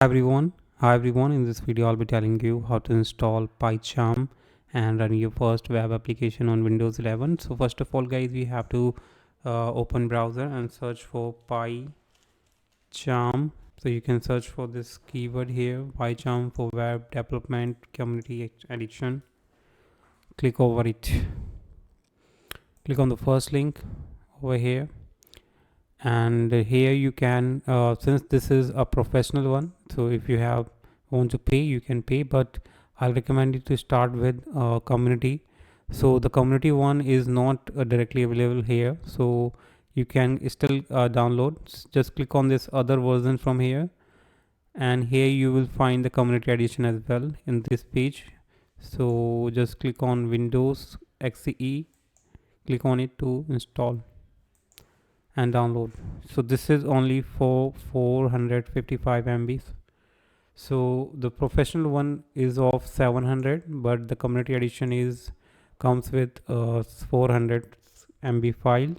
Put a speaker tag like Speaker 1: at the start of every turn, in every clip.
Speaker 1: Everyone, hi everyone. In this video, I'll be telling you how to install pycharm and run your first web application on Windows 11. So first of all, guys, we have to open browser and search for pycharm. So you can search for this keyword here, pycharm for web development community edition. Click over it. Click on the first link over here, and here you can since this is a professional one, so if you have want to pay you can pay, but I'll recommend you to start with community. So the community one is not directly available here, so you can still download. Just click on this other version from here, and here you will find the community edition as well in this page. So just click on Windows XE, click on it to install and download. So this is only for 455 MB. So the professional one is of 700, but the community edition is comes with 400 MB file.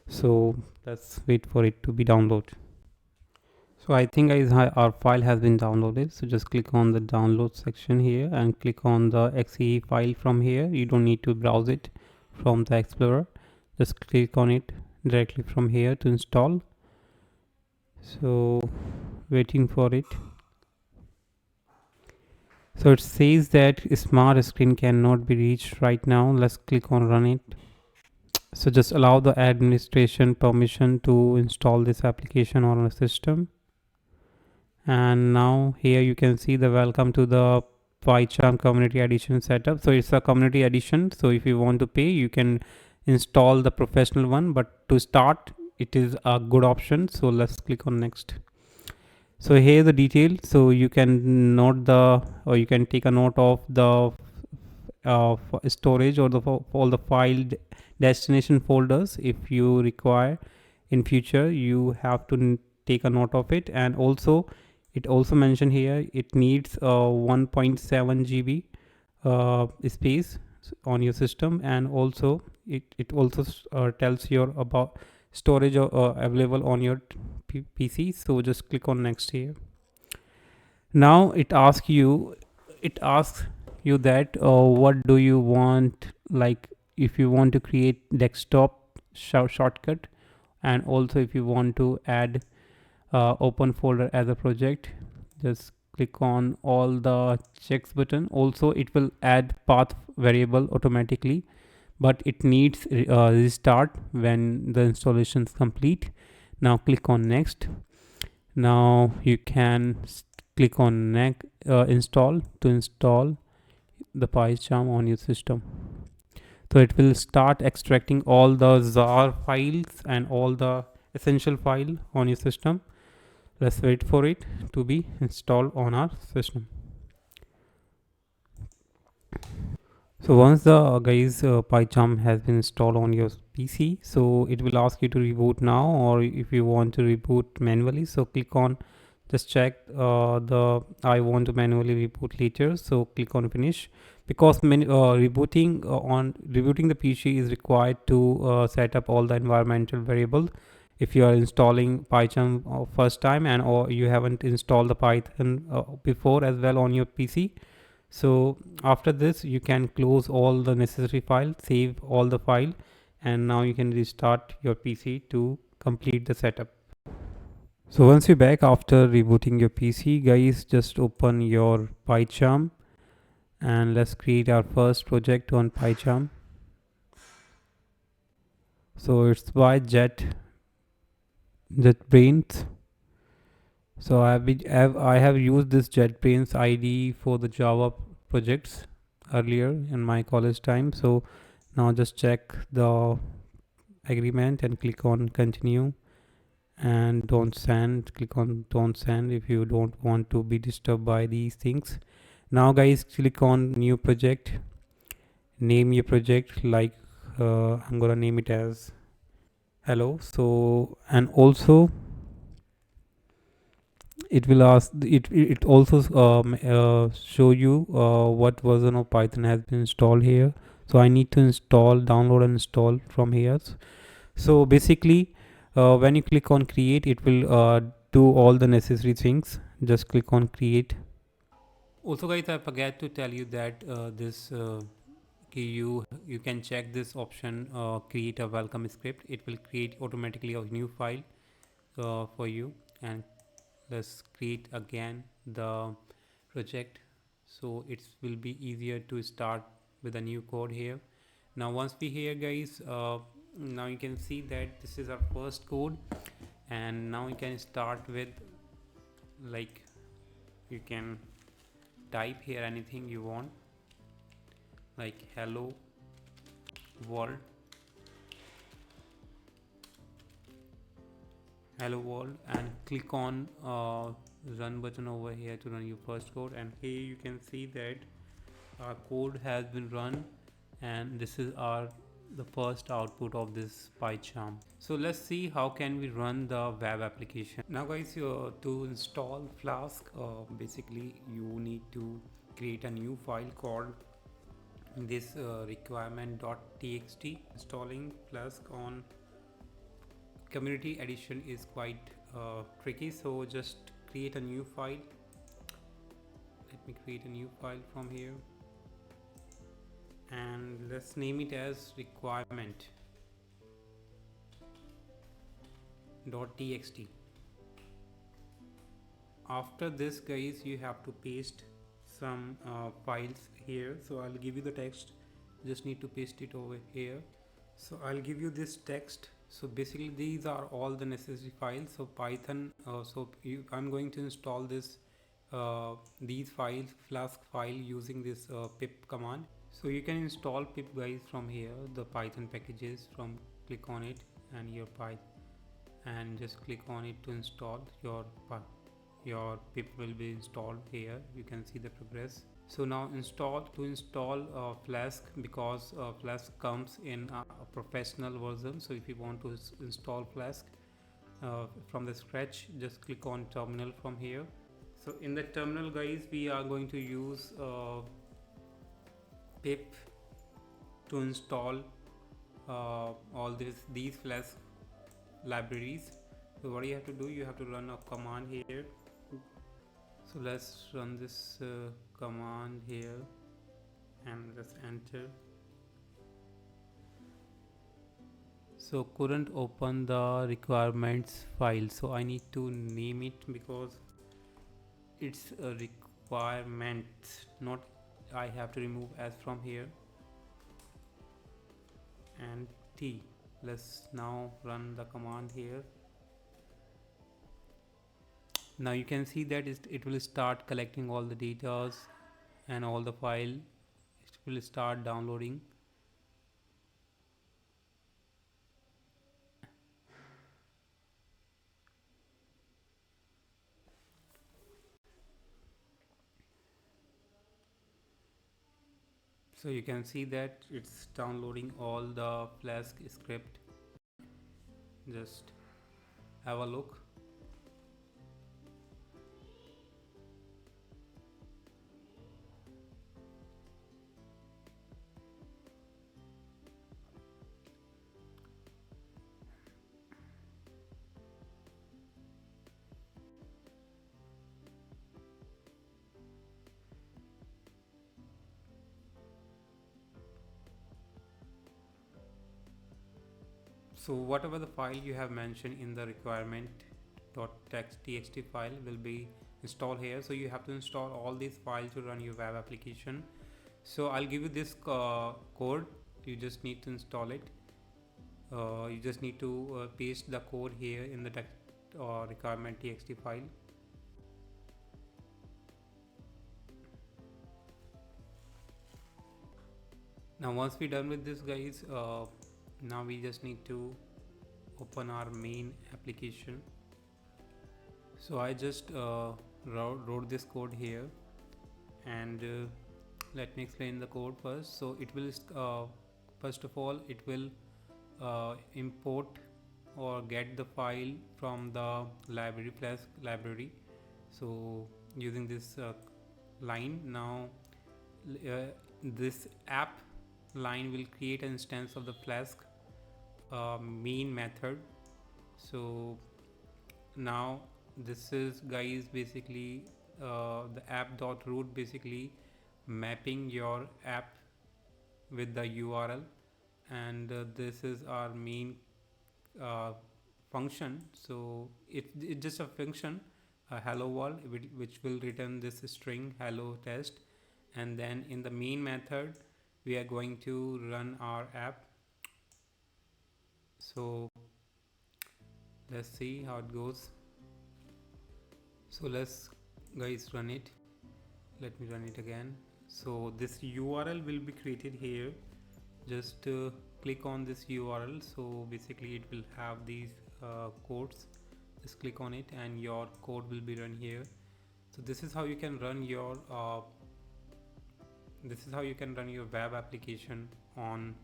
Speaker 1: So let's wait for it to be downloaded. So I think guys our file has been downloaded. So just click on the download section here and click on the XE file from here. You don't need to browse it from the Explorer. Just click on it directly from here to install. So waiting for it. So it says that smart screen cannot be reached right now. Let's click on run it. So just allow the administration permission to install this application on a system. And now here you can see the welcome to the pycharm community edition setup. So it's a community edition, so if you want to pay you can install the professional one, but to start it is a good option. So let's click on next. So here the detail, so you can note the, or you can take a note of the storage or all the file destination folders. If you require in future you have to take a note of it. And also it also mentioned here it needs 1.7 GB space on your system, and also it also tells your about storage available on your PC. So just click on next here. Now it asks you that what do you want, like if you want to create desktop shortcut, and also if you want to add open folder as a project. Just click on all the checks button. Also it will add path variable automatically, but it needs restart when the installation is complete. Now click on next. Now you can click on install to install the pycharm on your system. So it will start extracting all the zar files and all the essential file on your system. Let's wait for it to be installed on our system. So once the pycharm has been installed on your PC, so it will ask you to reboot now, or if you want to reboot manually. So click on, just check the I want to manually reboot later. So click on finish, because rebooting the PC is required to set up all the environmental variables. If you are installing pycharm first time, and or you haven't installed the Python before as well on your PC. So after this you can close all the necessary files, save all the file, and now you can restart your PC to complete the setup. So once you're back after rebooting your PC, guys, just open your pycharm and let's create our first project on pycharm. So it's by JetBrains. So I have used this JetBrains ID for the Java projects earlier in my college time. So now just check the agreement and click on continue, and don't send. Click on don't send if you don't want to be disturbed by these things. Now guys, click on new project, name your project, like I'm gonna name it as hello. So, and also it will ask it also show you what version of Python has been installed here. So I need to download and install from here. So basically when you click on create, it will do all the necessary things. just click on create. Also guys, I forget to tell you that this you can check this option, create a welcome script. It will create automatically a new file for you. And let's create again the project, so it will be easier to start with a new code here. Now once we here guys, now you can see that this is our first code, and now you can start with, like, you can type here anything you want, like hello world, hello world, and click on run button over here to run your first code. And here you can see that our code has been run, and this is our the first output of this pycharm. So let's see how can we run the web application. Now guys, to install flask, basically you need to create a new file called this requirement.txt. Installing flask on community edition is quite tricky, so just create a new file. Let me create a new file from here, and let's name it as requirement.txt. After this guys, you have to paste some files here, so I'll give you the text, just need to paste it over here. So I'll give you this text. So basically these are all the necessary files. So Python, I'm going to install this these files, flask file, using this pip command. So you can install pip guys from here, the Python packages, from click on it and your Python, and just click on it to install your pip will be installed here. You can see the progress. So now install flask, because flask comes in a professional version. So if you want to install flask from the scratch, just click on terminal from here. So in the terminal guys, we are going to use pip to install all these flask libraries. So what you have to do, you have to run a command here. So let's run this command here, and let's enter. So couldn't open the requirements file, so I need to name it, because it's a requirement, not I have to remove s from here, and t. Let's now run the command here. Now you can see that it will start collecting all the data and all the file. It will start downloading. So you can see that it's downloading all the flask script. Just have a look. So whatever the file you have mentioned in the requirement.txt file will be installed here. So you have to install all these files to run your web application. So I'll give you this code. You just need to install it. You just need to paste the code here in the requirement.txt file. Now once we're done with this guys, now we just need to open our main application. So I just wrote this code here, and let me explain the code first. So it will first of all it will import or get the file from the library, flask library. So using this line, now this app line will create an instance of the flask main method. So now this is guys basically the app.root, basically mapping your app with the URL, and this is our main uh, function. So it's just a function, a hello world, which will return this string hello test, and then in the main method we are going to run our app. So let's see how it goes. So let's guys run it. Let me run it again. So this URL will be created here. Just click on this URL. So basically it will have these codes. Just click on it and your code will be run here. So this is how you can run your web application on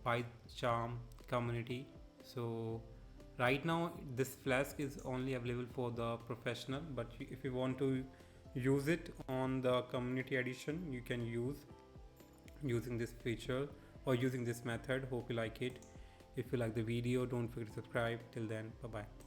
Speaker 1: pycharm community. So right now this flask is only available for the professional, but if you want to use it on the community edition, you can use using this feature or using this method. Hope you like it. If you like the video, don't forget to subscribe. Till then, bye bye.